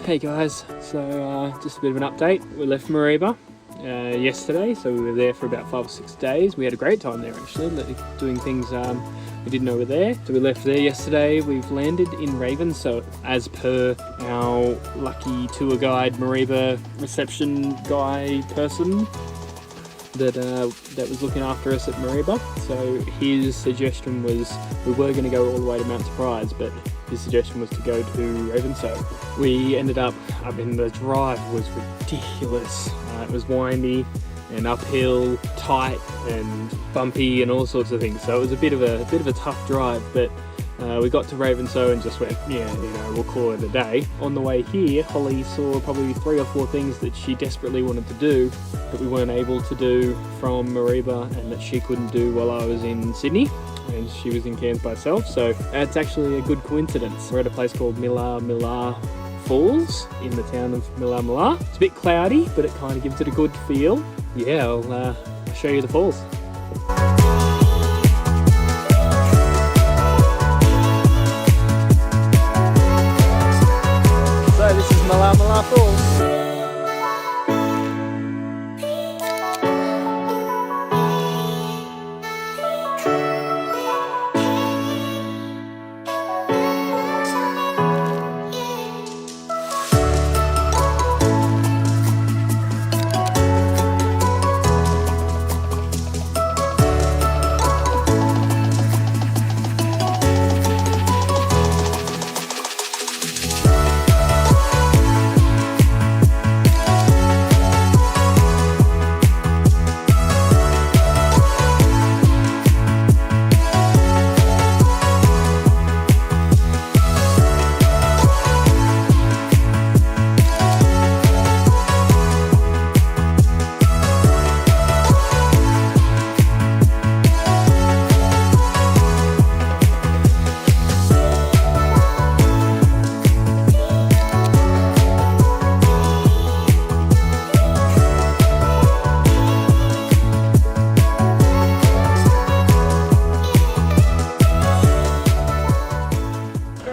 Hey guys, so just a bit of an update. We left Mariba yesterday, so we were there for about 5 or 6 days. We had a great time there actually, doing things we didn't know were there. So we left there yesterday. We've landed in Ravenshoe as per our lucky tour guide, Mariba reception guy person that was looking after us at Mariba. So his suggestion was we were going to go all the way to Mount Surprise, but his suggestion was to go to Ravenshoe. We ended up, I mean, the drive was ridiculous. It was windy and uphill, tight and bumpy and all sorts of things. So it was a bit of a tough drive, but we got to Ravenshoe and just went, yeah, you know, we'll call it a day. On the way here, Holly saw probably 3 or 4 things that she desperately wanted to do that we weren't able to do from Mariba and that she couldn't do while I was in Sydney and she was in Cairns by herself. So it's actually a good coincidence. We're at a place called Milla Falls in the town of Milla. It's a bit cloudy, but it kind of gives it a good feel. Yeah, I'll show you the falls. So this is Milla Falls.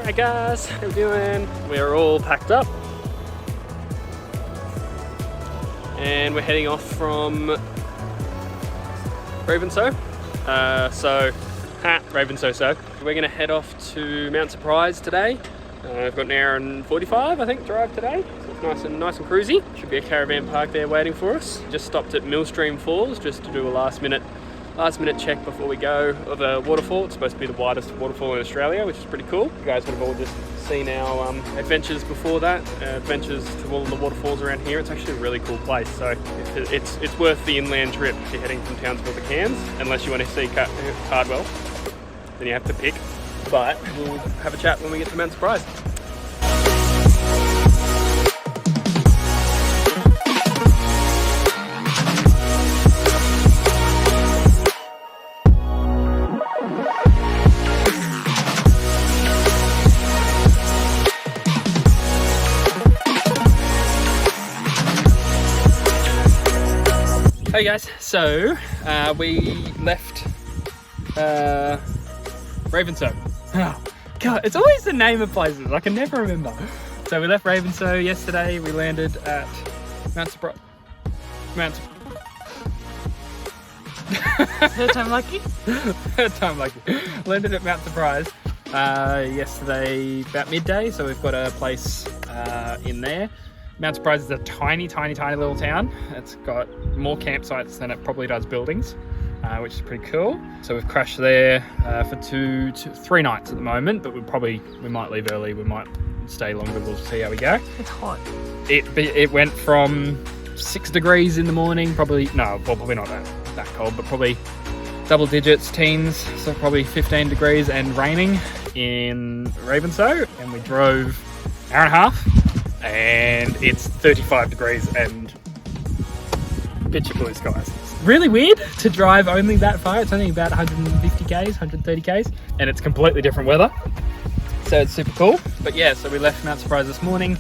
Hey guys, how we doing? We're all packed up and we're heading off from Ravenshoe. Ravenshoe. So we're going to head off to Mount Surprise today. We've got an hour and 45, I think, drive today. So it's nice and cruisy. Should be a caravan park there waiting for us. Just stopped at Millstream Falls just to do a last minute check before we go of a waterfall. It's supposed to be the widest waterfall in Australia, which is pretty cool. You guys would have all just seen our adventures before that, adventers to all the waterfalls around here. It's actually a really cool place, so it's worth the inland trip if you're heading from Townsville to Cairns, unless you want to see Cardwell, then you have to pick. But we'll have a chat when we get to Mount Surprise. Hey guys, so we left Ravenshoe. Oh, God, it's always the name of places, I can never remember. So we left Ravenshoe yesterday, we landed at Mount Surprise. Third time lucky? Third time lucky. Landed at Mount Surprise yesterday about midday, so we've got a place in there. Mount Surprise is a tiny little town. It's got more campsites than it probably does buildings, which is pretty cool. So we've crashed there for 3 nights at the moment, but we might leave early, we might stay longer, we'll see how we go. It's hot. It went from 6 degrees in the morning, probably not that cold, but probably double digits, teens, so probably 15 degrees and raining in Ravenshoe, and we drove an hour and a half. And it's 35 degrees and picture blue skies. It's really weird to drive only that far. It's only about 150 k's, 130 k's, and it's completely different weather. So it's super cool. But yeah, so we left Mount Surprise this morning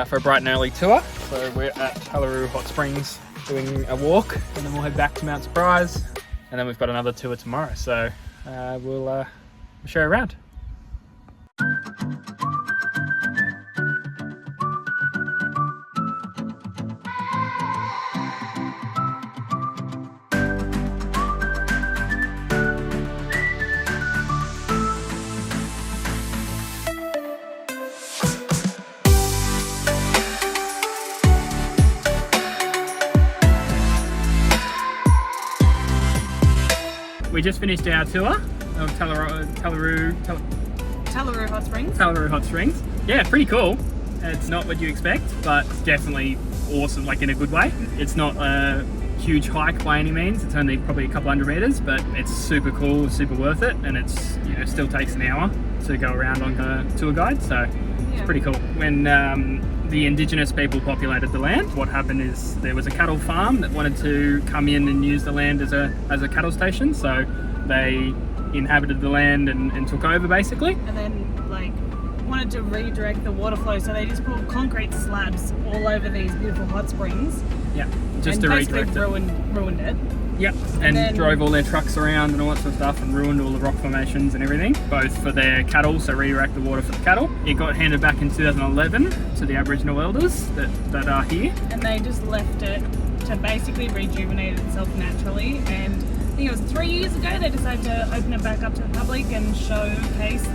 for a bright and early tour. So we're at Talaroo Hot Springs doing a walk, and then we'll head back to Mount Surprise, and then we've got another tour tomorrow. So we'll show you around. we just finished our tour of Talaroo Hot Springs. Talaroo Hot Springs. Yeah, pretty cool. It's not what you expect, but it's definitely awesome, like in a good way. It's not a huge hike by any means. It's only probably a couple hundred meters, but it's super cool, super worth it, and it's, you know, still takes an hour to go around on a tour guide, so it's pretty cool. When the indigenous people populated the land, what happened is there was a cattle farm that wanted to come in and use the land as a cattle station, so they inhabited the land and took over basically. And then like wanted to redirect the water flow, so they just put concrete slabs all over these beautiful hot springs. Yeah, just to redirect it. Ruined it. Yep, and then drove all their trucks around and all that sort of stuff and ruined all the rock formations and everything, both for their cattle, so redirect the water for the cattle. It got handed back in 2011 to the Aboriginal elders that are here. And they just left it to basically rejuvenate itself naturally, and I think it was 3 years ago they decided to open it back up to the public and showcase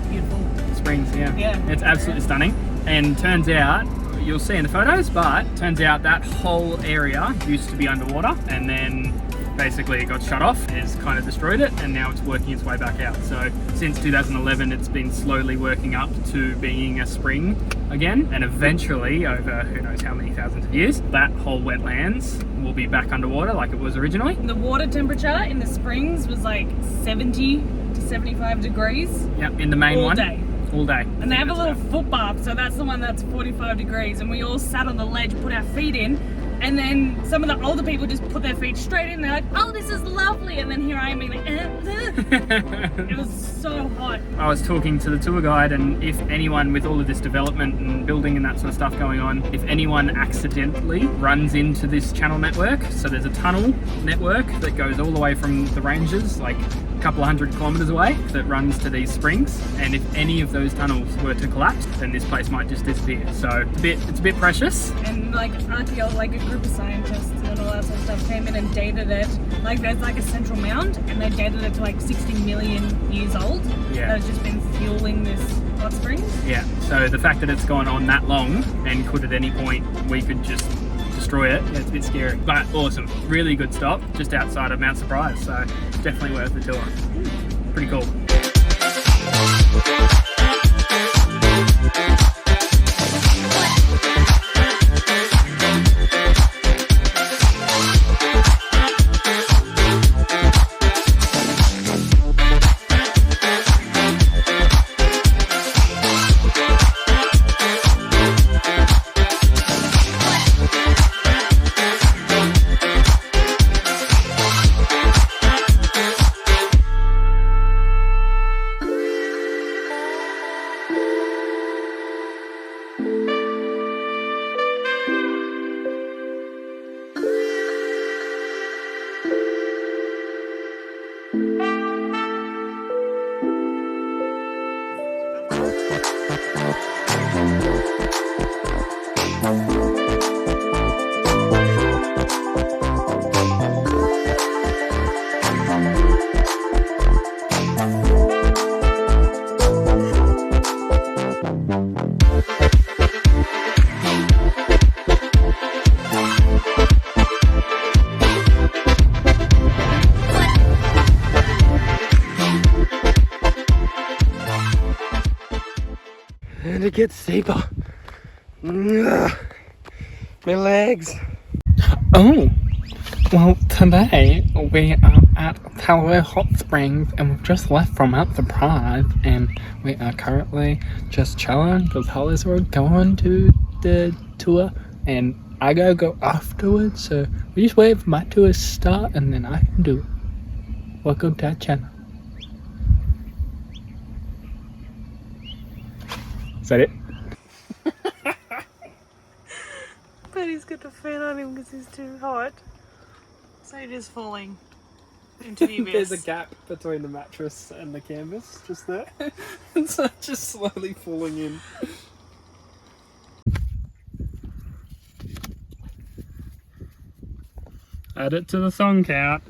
beautiful springs. Yeah, it's absolutely stunning. And turns out, you'll see in the photos, but turns out that whole area used to be underwater, and then basically it got shut off, it's kind of destroyed it, and now it's working its way back out. So since 2011 it's been slowly working up to being a spring again, and eventually over who knows how many thousands of years, that whole wetlands will be back underwater like it was originally. The water temperature in the springs was like 70 to 75 degrees. Yep, in the main one. All day. And they have a little foot bath, so that's the one that's 45 degrees, and we all sat on the ledge, put our feet in, and then some of the older people just put their feet straight in. They're like, oh, this is lovely, and then here I am being like, It was so hot. I was talking to the tour guide, and if anyone, with all of this development and building and that sort of stuff going on, if anyone accidentally runs into this channel network, so there's a tunnel network that goes all the way from the ranges, like a couple of 100 kilometers away, that runs to these springs, and if any of those tunnels were to collapse, then this place might just disappear. So it's a bit precious. And like like a group of scientists and all that sort of stuff came in and dated it. Like there's like a central mound, and they dated it to like 60 million years old. Yeah. That's just been fueling this hot springs. Yeah. So the fact that it's gone on that long, and could at any point we could just destroy it, it's a bit scary, but awesome. Really good stop just outside of Mount Surprise, so definitely worth the tour. Pretty cool. And it gets steeper. My legs. Oh, well, today we are at Talaroo Hot Springs, and we've just left from Mount Surprise, and we are currently just chilling. The fellas are going to the tour, and I gotta go afterwards, so we just wait for my tour to start, and then I can do it. Welcome to our channel. Is that it? But he's got the fan on him because he's too hot. So he's just falling into the abyss. There's a gap between the mattress and the canvas, just there. It's just slowly falling in. Add it to the song count.